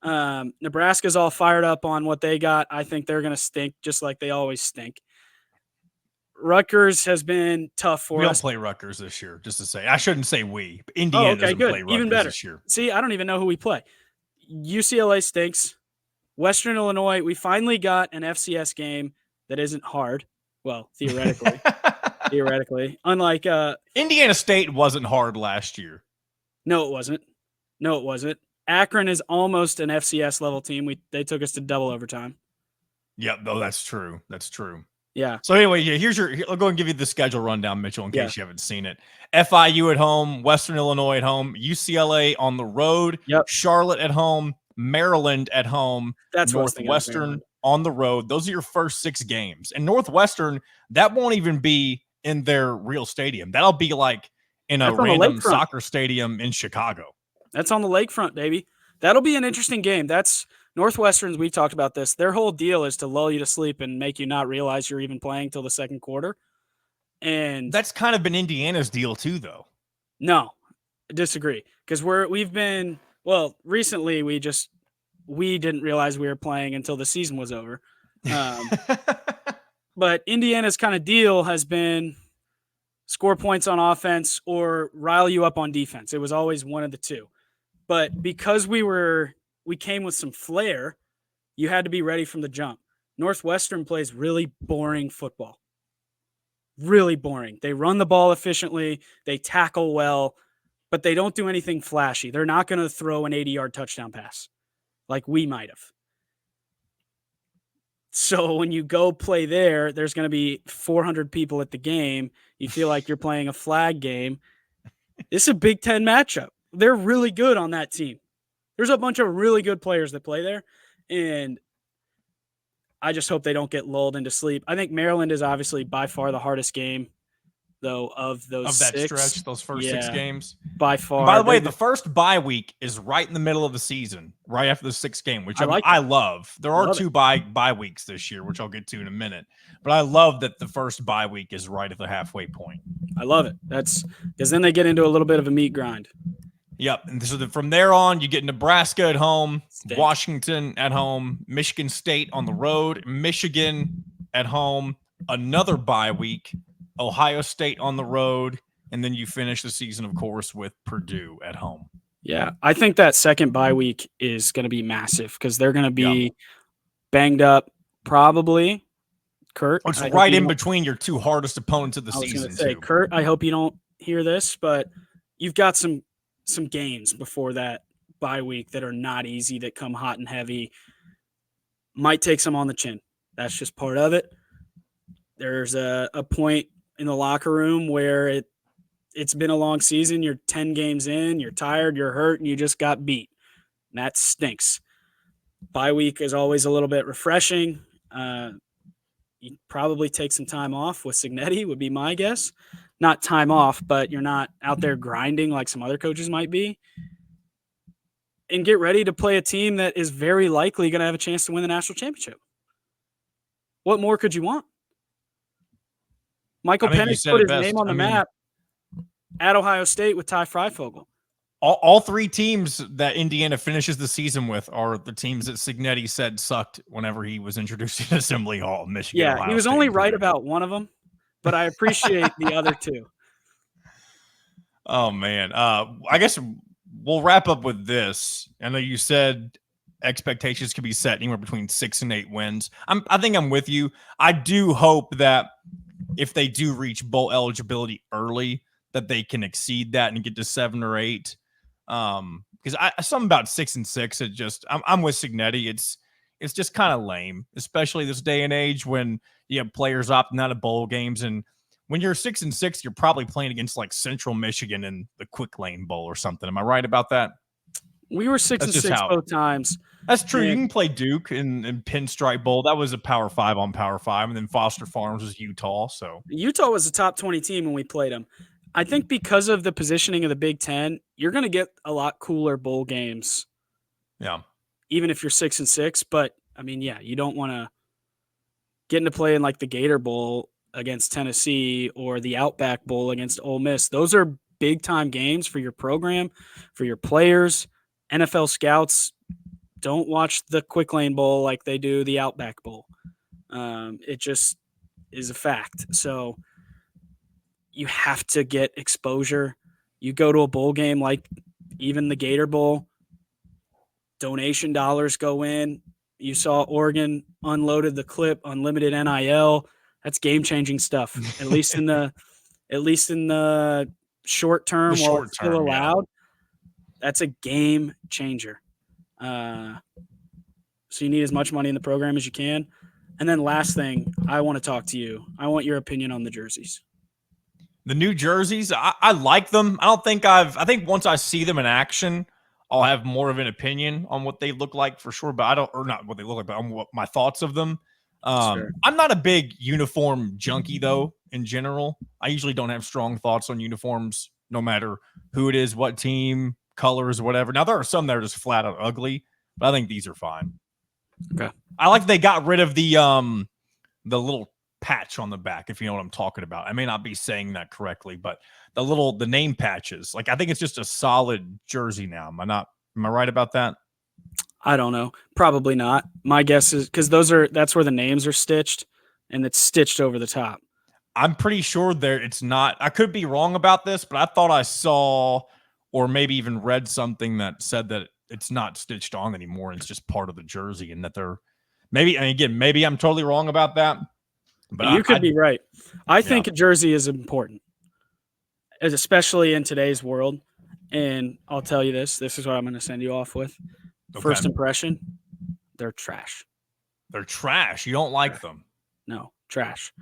Nebraska's all fired up on what they got. I think they're going to stink just like they always stink. Rutgers has been tough for us. We don't play Rutgers this year, just to say. I shouldn't say we. Indiana doesn't play Rutgers even better this year. See, I don't even know who we play. UCLA stinks. Western Illinois, we finally got an FCS game that isn't hard. Well, theoretically. Unlike Indiana State wasn't hard last year. No, it wasn't. Akron is almost an FCS level team. They took us to double overtime. Yep, no, that's true. Yeah. So anyway, I'll go and give you the schedule rundown, Mitchell, in case you haven't seen it. FIU at home, Western Illinois at home, UCLA on the road, Charlotte at home, Maryland at home, that's Northwestern on the road. Those are your first 6 games. And Northwestern, that won't even be in their real stadium. That'll be like in a That's on the random lakefront. soccer stadium in Chicago. That's on the lakefront, baby. That'll be an interesting game. That's Northwestern's. We talked about this. Their whole deal is to lull you to sleep and make you not realize you're even playing till the second quarter. And that's kind of been Indiana's deal too, though. No, I disagree. Because we've been recently. We didn't realize we were playing until the season was over. But Indiana's kind of deal has been score points on offense or rile you up on defense. It was always one of the two. But because we came with some flair, you had to be ready from the jump. Northwestern plays really boring football. Really boring. They run the ball efficiently. They tackle well, but they don't do anything flashy. They're not going to throw an 80-yard touchdown pass like we might have. So when you go play there's going to be 400 people at the game. You feel like you're playing a flag game. This is a Big Ten matchup. They're really good on that team. There's a bunch of really good players that play there, and I just hope they don't get lulled into sleep. I think Maryland is obviously by far the hardest game, though, of those that 6. Stretch, those first 6 games. By far. And by the way, the first bye week is right in the middle of the season, right after the 6th game, which I love. There are 2 bye weeks this year, which I'll get to in a minute. But I love that the first bye week is right at the halfway point. I love it. That's because then they get into a little bit of a meat grind. Yep. And so from there on, you get Nebraska at home, Washington at home, Michigan State on the road, Michigan at home, another bye week, Ohio State on the road, and then you finish the season, of course, with Purdue at home. Yeah, I think that second bye week is going to be massive because they're going to be banged up probably. Kurt, it's right in between your 2 hardest opponents of the season. I was going to say, Kurt, I hope you don't hear this, but you've got some games before that bye week that are not easy, that come hot and heavy. Might take some on the chin. That's just part of it. There's a point in the locker room where it's been a long season. You're 10 games in, you're tired, you're hurt, and you just got beat. And that stinks. Bye week is always a little bit refreshing. You probably take some time off with Cignetti would be my guess. Not time off, but you're not out there grinding like some other coaches might be. And get ready to play a team that is very likely going to have a chance to win the national championship. What more could you want? Michael Penix put his name on the map at Ohio State with Ty Freifogel. All 3 teams that Indiana finishes the season with are the teams that Cignetti said sucked whenever he was introduced in Assembly Hall, Michigan. Yeah, Ohio he was State, only right about one of them, but I appreciate the other 2. Oh, man. I guess we'll wrap up with this. I know you said expectations could be set anywhere between 6 and 8 wins. I think I'm with you. I do hope that if they do reach bowl eligibility early, that they can exceed that and get to 7 or 8. Because something about 6 and 6, it just I'm with Cignetti. It's just kind of lame, especially this day and age when you have players opting out of bowl games. And when you're 6 and 6, you're probably playing against like Central Michigan in the Quick Lane Bowl or something. Am I right about that? We were 6 and 6 both times. That's true. You can play Duke in Pinstripe Bowl. That was a Power 5 on Power 5. And then Foster Farms was Utah. So Utah was a top 20 team when we played them. I think because of the positioning of the Big Ten, you're going to get a lot cooler bowl games. Yeah. Even if you're 6 and 6. But, I mean, yeah, you don't want to get into play in like the Gator Bowl against Tennessee or the Outback Bowl against Ole Miss. Those are big-time games for your program, for your players. NFL scouts don't watch the Quick Lane Bowl like they do the Outback Bowl. It just is a fact. So you have to get exposure. You go to a bowl game like even the Gator Bowl, donation dollars go in. You saw Oregon unloaded the clip, unlimited NIL. That's game-changing stuff. At least in the short term, while it's still allowed. That's a game changer. So you need as much money in the program as you can. And then last thing, I want to talk to you. I want your opinion on the jerseys. The new jerseys, I like them. I think once I see them in action, I'll have more of an opinion on what they look like for sure, but I don't, or not what they look like, but on what my thoughts of them. Sure. I'm not a big uniform junkie though, in general. I usually don't have strong thoughts on uniforms, no matter who it is, what team, colors, whatever. Now, there are some that are just flat out ugly, but I think these are fine. Okay. I like they got rid of the little patch on the back, if you know what I'm talking about. I may not be saying that correctly, but the name patches. Like, I think it's just a solid jersey now. Am I right about that? I don't know. Probably not. My guess is because that's where the names are stitched, and it's stitched over the top. I'm pretty sure it's not. I could be wrong about this, but I thought I saw or maybe even read something that said that it's not stitched on anymore. It's just part of the jersey, and that they're maybe, and again, maybe I'm totally wrong about that. But you could be right. I think a jersey is important, especially in today's world. And I'll tell you this is what I'm going to send you off with. Okay. First impression, they're trash. They're trash. You don't like them. No, trash.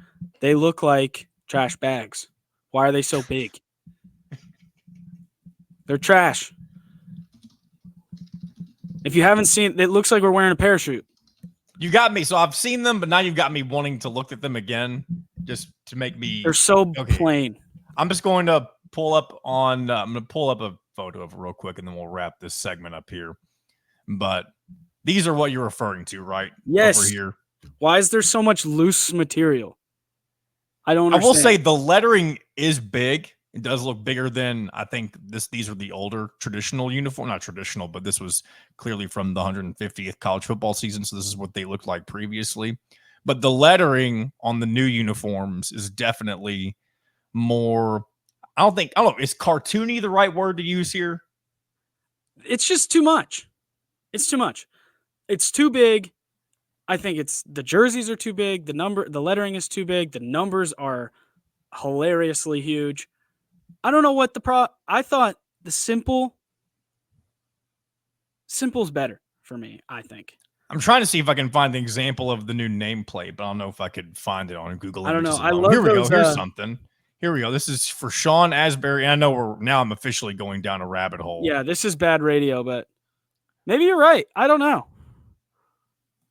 They look like trash bags. Why are they so big? They're trash. If you haven't seen, it looks like we're wearing a parachute. You got me. So I've seen them, but now you've got me wanting to look at them again, just to make me. They're so plain. I'm just going to pull up on. I'm going to pull up a photo of it real quick, and then we'll wrap this segment up here. But these are what you're referring to, right? Yes. Over here. Why is there so much loose material? I don't understand. I will say the lettering is big. It does look bigger than, I think these are the older traditional uniform. Not traditional, but this was clearly from the 150th college football season. So this is what they looked like previously. But the lettering on the new uniforms is definitely more, I don't know, is cartoony the right word to use here? It's just too much. It's too much. It's too big. I think the jerseys are too big. The lettering is too big. The numbers are hilariously huge. I don't know what I thought the simple's better for me, I think. I'm trying to see if I can find the example of the new nameplate, but I don't know if I could find it on Google Images. I don't know. Here we go. Here's something. Here we go. This is for Sean Asbury. I know I'm officially going down a rabbit hole. Yeah, this is bad radio, but maybe you're right. I don't know.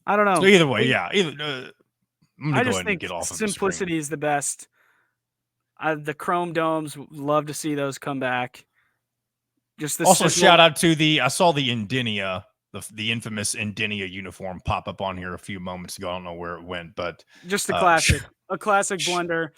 So either way, yeah. I just think simplicity is the best. The Chrome Domes, love to see those come back. Just also shout out to I saw the Indinia, the infamous Indinia uniform pop up on here a few moments ago. I don't know where it went, but just a classic blender.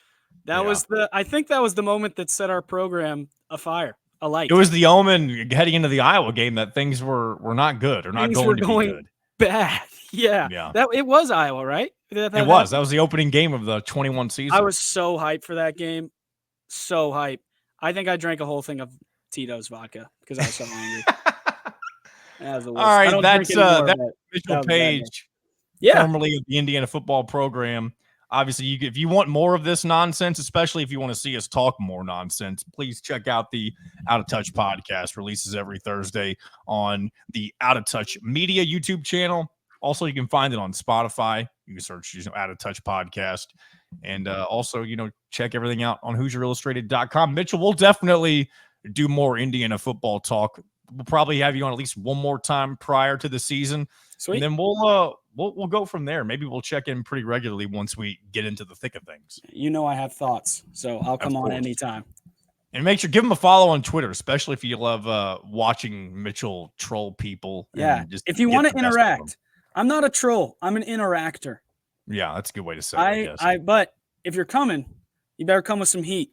I think that was the moment that set our program alight. It was the omen heading into the Iowa game that things were not good or not going to be good. Bad. Yeah. That it was Iowa, right? That was the opening game of the 21 season. I was so hyped for that game. So hyped. I think I drank a whole thing of Tito's vodka because I was so hungry. All right, that's Mitchell Paige, formerly of the Indiana football program. Obviously, if you want more of this nonsense, especially if you want to see us talk more nonsense, please check out the Out of Touch podcast. Releases every Thursday on the Out of Touch Media YouTube channel. Also, you can find it on Spotify. You can search Out of Touch podcast. And also, check everything out on HoosierIllustrated.com. Mitchell, we'll definitely do more Indiana football talk. We'll probably have you on at least one more time prior to the season. Sweet. And then we'll go from there. Maybe we'll check in pretty regularly once we get into the thick of things. I have thoughts, so I'll come on anytime. And make sure give him a follow on Twitter, especially if you love watching Mitchell troll people. Yeah, if you want to interact. I'm not a troll. I'm an interactor. Yeah, that's a good way to say it, I guess. But if you're coming, you better come with some heat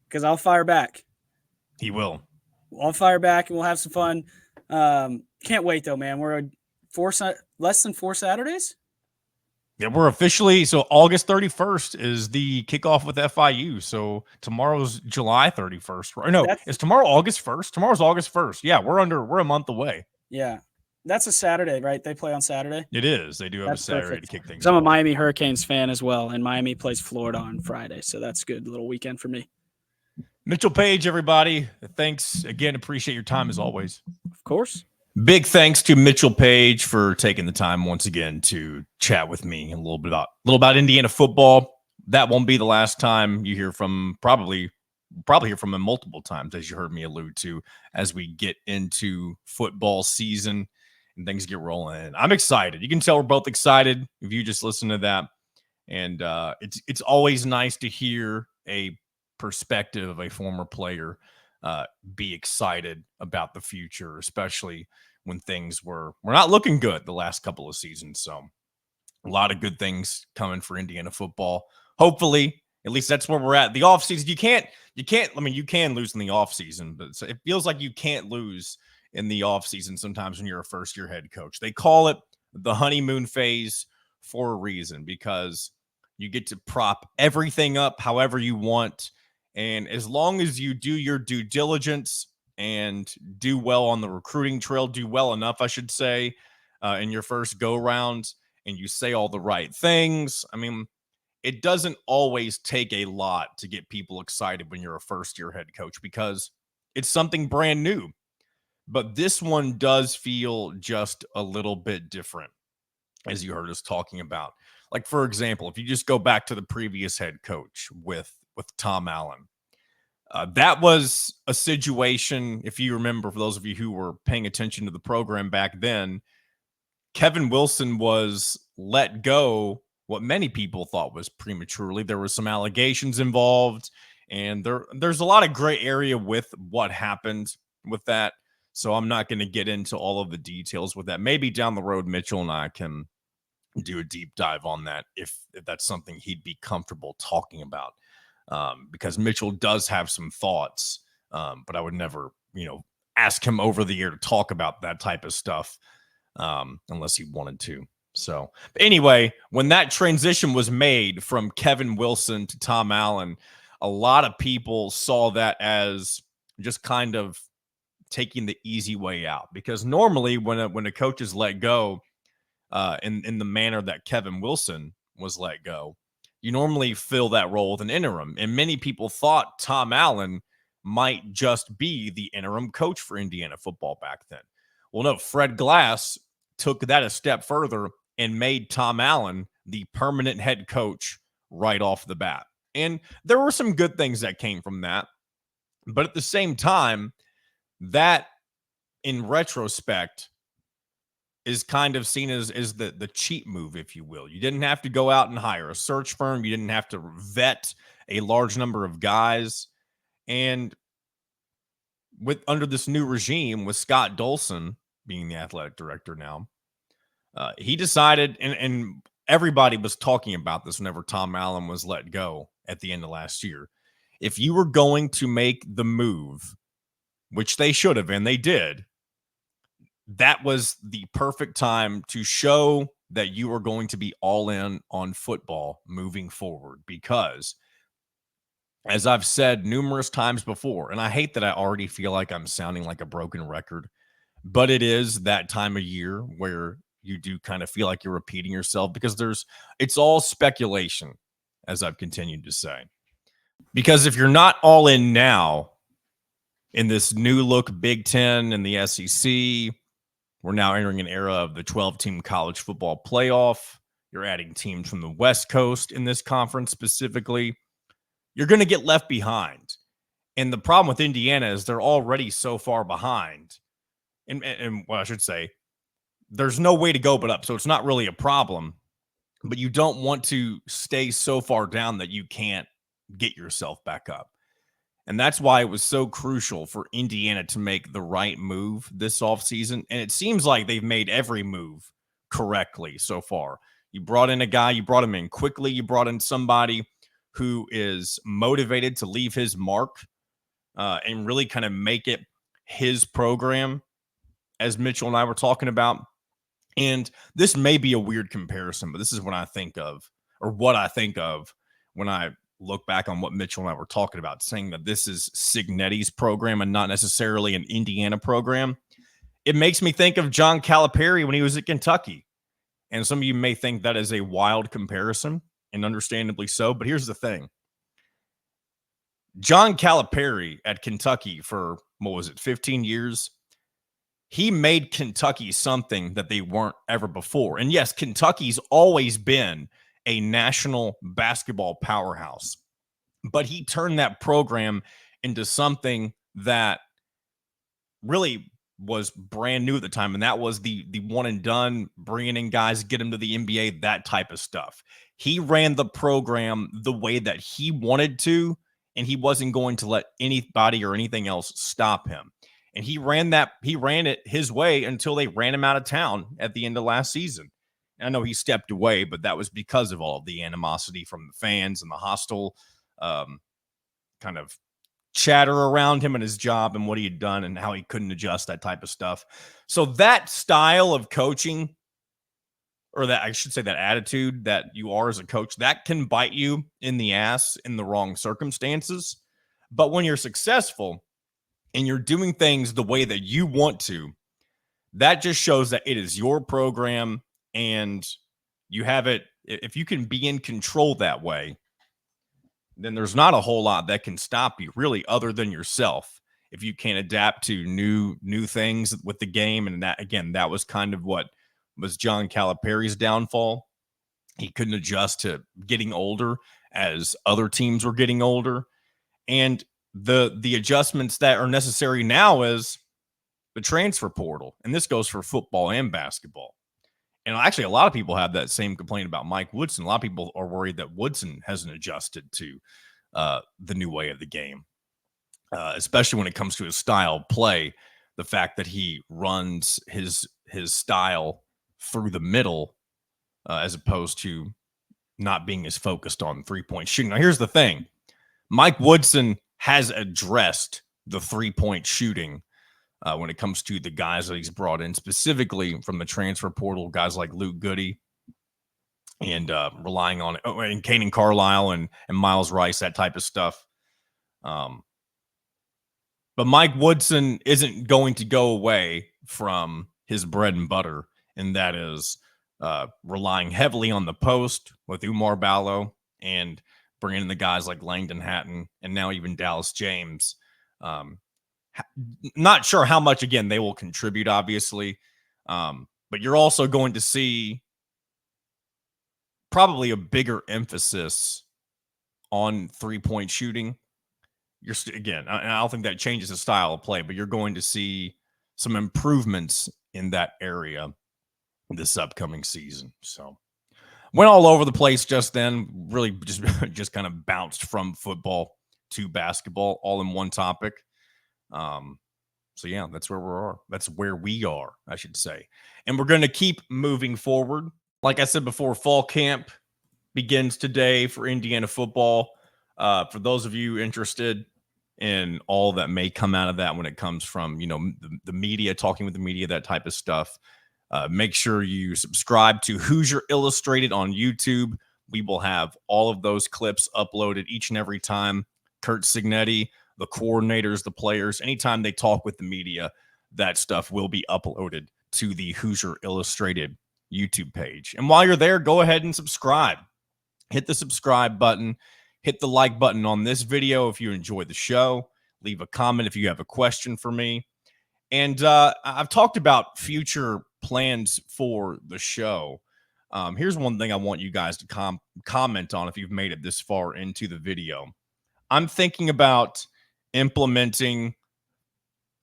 because I'll fire back. He will. I'll fire back and we'll have some fun. Can't wait though, man. We're less than 4 Saturdays. Yeah, we're officially August 31st is the kickoff with FIU. So tomorrow's July 31st. No, is tomorrow August 1st? Tomorrow's August 1st. Yeah, we're a month away. Yeah. That's a Saturday, right? They play on Saturday? It is. They do have a Saturday to kick things off. I'm a Miami Hurricanes fan as well, and Miami plays Florida on Friday, so that's good. Little weekend for me. Mitchell Paige, everybody. Thanks again. Appreciate your time as always. Of course. Big thanks to Mitchell Paige for taking the time once again to chat with me a little bit about Indiana football. That won't be the last time you hear from probably probably hear from him multiple times, as you heard me allude to, as we get into football season and things get rolling. And I'm excited. You can tell we're both excited if you just listen to that. And it's always nice to hear a perspective of a former player be excited about the future, especially when things were not looking good the last couple of seasons. So a lot of good things coming for Indiana football. Hopefully, at least that's where we're at. The offseason, you can't, I mean, you can lose in the offseason, but it feels like you can't lose in the offseason sometimes when you're a first-year head coach. They call it the honeymoon phase for a reason, because you get to prop everything up however you want. And as long as you do your due diligence and do well on the recruiting trail, do well enough, I should say, in your first go-round, and you say all the right things, I mean, it doesn't always take a lot to get people excited when you're a first-year head coach, because it's something brand new. But this one does feel just a little bit different, as you heard us talking about. Like, for example, if you just go back to the previous head coach with Tom Allen, that was a situation, if you remember, for those of you who were paying attention to the program back then, Kevin Wilson was let go what many people thought was prematurely. There were some allegations involved, and there's a lot of gray area with what happened with that. So I'm not going to get into all of the details with that. Maybe down the road, Mitchell and I can do a deep dive on that if that's something he'd be comfortable talking about, because Mitchell does have some thoughts, but I would never, ask him over the air to talk about that type of stuff unless he wanted to. So anyway, when that transition was made from Kevin Wilson to Tom Allen, a lot of people saw that as just kind of taking the easy way out, because normally when a coach is let go in the manner that Kevin Wilson was let go, you normally fill that role with an interim. And many people thought Tom Allen might just be the interim coach for Indiana football back then. Well, no, Fred Glass took that a step further and made Tom Allen the permanent head coach right off the bat. And there were some good things that came from that. But at the same time, that in retrospect is kind of seen as the cheap move, if you will. You didn't have to go out and hire a search firm. You didn't have to vet a large number of guys. And under this new regime, with Scott Dolson being the athletic director now, he decided, and everybody was talking about this whenever Tom Allen was let go at the end of last year. If you were going to make the move, which they should have, and they did, that was the perfect time to show that you are going to be all in on football moving forward. Because, as I've said numerous times before, and I hate that I already feel like I'm sounding like a broken record, but it is that time of year where you do kind of feel like you're repeating yourself, because it's all speculation, as I've continued to say. Because if you're not all in now in this new look Big Ten and the SEC, we're now entering an era of the 12-team college football playoff. You're adding teams from the West Coast in this conference specifically. You're going to get left behind. And the problem with Indiana is they're already so far behind. And what I should say, there's no way to go but up. So it's not really a problem. But you don't want to stay so far down that you can't get yourself back up. And that's why it was so crucial for Indiana to make the right move this offseason. And it seems like they've made every move correctly so far. You brought in a guy, you brought him in quickly, you brought in somebody who is motivated to leave his mark and really kind of make it his program, as Mitchell and I were talking about. And this may be a weird comparison, but this is what I think of when I look back on what Mitchell and I were talking about, saying that this is Cignetti's program and not necessarily an Indiana program. It makes me think of John Calipari when he was at Kentucky. And some of you may think that is a wild comparison, and understandably so. But here's the thing. John Calipari at Kentucky for, 15 years? He made Kentucky something that they weren't ever before. And yes, Kentucky's always been a national basketball powerhouse, but he turned that program into something that really was brand new at the time, and that was the one and done, bringing in guys, get them to the NBA, that type of stuff. He ran the program the way that he wanted to, and he wasn't going to let anybody or anything else stop him. And he ran it his way until they ran him out of town at the end of last season. And I know he stepped away, but that was because of all of the animosity from the fans and the hostile kind of chatter around him and his job and what he had done and how he couldn't adjust, that type of stuff. So that style of coaching, or that I should say that attitude that you are as a coach, that can bite you in the ass in the wrong circumstances. But when you're successful and you're doing things the way that you want to, that just shows that it is your program and you have it. If you can be in control that way, then there's not a whole lot that can stop you, really, other than yourself. If you can't adapt to new things with the game. And that, again, that was kind of what was John Calipari's downfall. He couldn't adjust to getting older as other teams were getting older. And the adjustments that are necessary now is the transfer portal. And this goes for football and basketball. And actually, a lot of people have that same complaint about Mike Woodson. A lot of people are worried that Woodson hasn't adjusted to the new way of the game, especially when it comes to his style of play. The fact that he runs his style through the middle as opposed to not being as focused on three-point shooting. Now, here's the thing. Mike Woodson has addressed the three-point shooting when it comes to the guys that he's brought in, specifically from the transfer portal, guys like Luke Goody and relying on and Kaden Carlisle and Miles Rice, that type of stuff. But Mike Woodson isn't going to go away from his bread and butter, and that is relying heavily on the post with Umar Ballo and bringing in the guys like Langdon Hatton and now even Dallas James. Not sure how much, again, they will contribute, obviously. But you're also going to see probably a bigger emphasis on three-point shooting. Again, I don't think that changes the style of play, but you're going to see some improvements in that area this upcoming season. So went all over the place just then, really just kind of bounced from football to basketball all in one topic. So yeah, that's where we are, I should say. And we're going to keep moving forward. Like I said before, fall camp begins today for Indiana football. For those of you interested in all that may come out of that when it comes from, the media, talking with the media, that type of stuff, make sure you subscribe to Hoosier Illustrated on YouTube. We will have all of those clips uploaded each and every time. Kurt Signetti, the coordinators, the players, anytime they talk with the media, that stuff will be uploaded to the Hoosier Illustrated YouTube page. And while you're there, go ahead and subscribe. Hit the subscribe button. Hit the like button on this video if you enjoy the show. Leave a comment if you have a question for me. And I've talked about future plans for the show. Here's one thing I want you guys to comment on if you've made it this far into the video. I'm thinking about implementing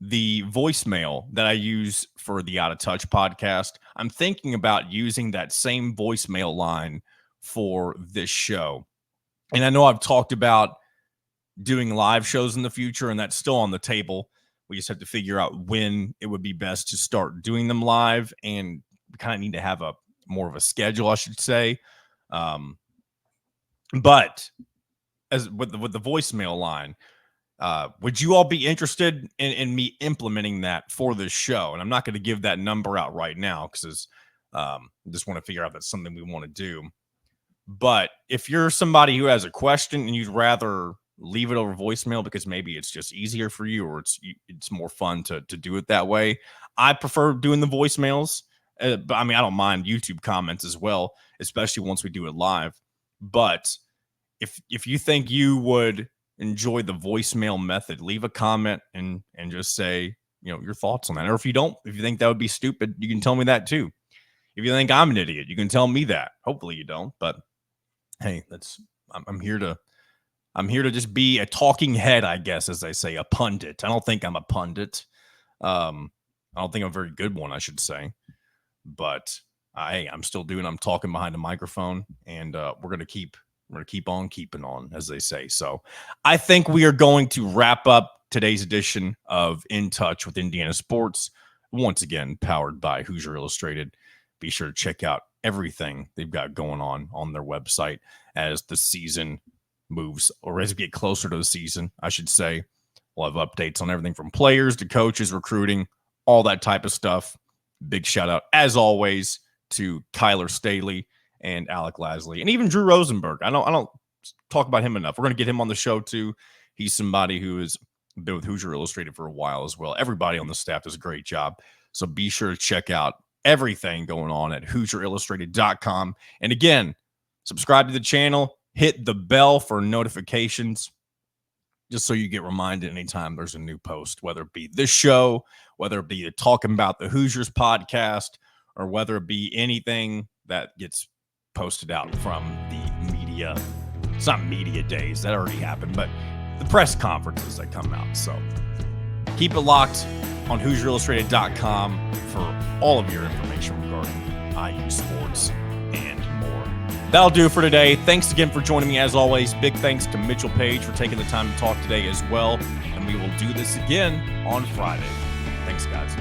the voicemail that I use for the Out of Touch podcast. I'm thinking about using that same voicemail line for this show. And I know I've talked about doing live shows in the future, and that's still on the table. We just have to figure out when it would be best to start doing them live, and we kind of need to have more of a schedule, I should say. But as with the voicemail line, would you all be interested in me implementing that for this show? And I'm not going to give that number out right now because I just want to figure out that's something we want to do. But if you're somebody who has a question and you'd rather leave it over voicemail because maybe it's just easier for you or it's more fun to do it that way, I prefer doing the voicemails. But I mean, I don't mind YouTube comments as well, especially once we do it live. But if you think you would enjoy the voicemail method, leave a comment and just say, your thoughts on that. Or if you think that would be stupid, you can tell me that too. If you think I'm an idiot, you can tell me that. Hopefully you don't, but hey, I'm here to I'm here to just be a talking head, I guess, as they say, a pundit. I don't think I'm a pundit. I don't think I'm a very good one, I should say. But I'm still I'm talking behind a microphone, and we're gonna keep on keeping on, as they say. So I think we are going to wrap up today's edition of In Touch with Indiana Sports. Once again, powered by Hoosier Illustrated. Be sure to check out everything they've got going on their website as the season moves, or as we get closer to the season, I should say. We'll have updates on everything from players to coaches, recruiting, all that type of stuff. Big shout out, as always, to Kyler Staley and Alec Lasley, and even Drew Rosenberg. I don't talk about him enough. We're going to get him on the show too. He's somebody who has been with Hoosier Illustrated for a while as well. Everybody on the staff does a great job. So be sure to check out everything going on at HoosierIllustrated.com. And again, subscribe to the channel, hit the bell for notifications, just so you get reminded anytime there's a new post, whether it be this show, whether it be talking about the Hoosiers podcast, or whether it be anything that gets posted out from the media. It's not media days, that already happened, but the press conferences that come out. So keep it locked on HoosierIllustrated.com for all of your information regarding IU sports and more. That'll do it for today. Thanks again for joining me as always. Big thanks to Mitchell Paige for taking the time to talk today as well. And we will do this again on Friday. Thanks, guys.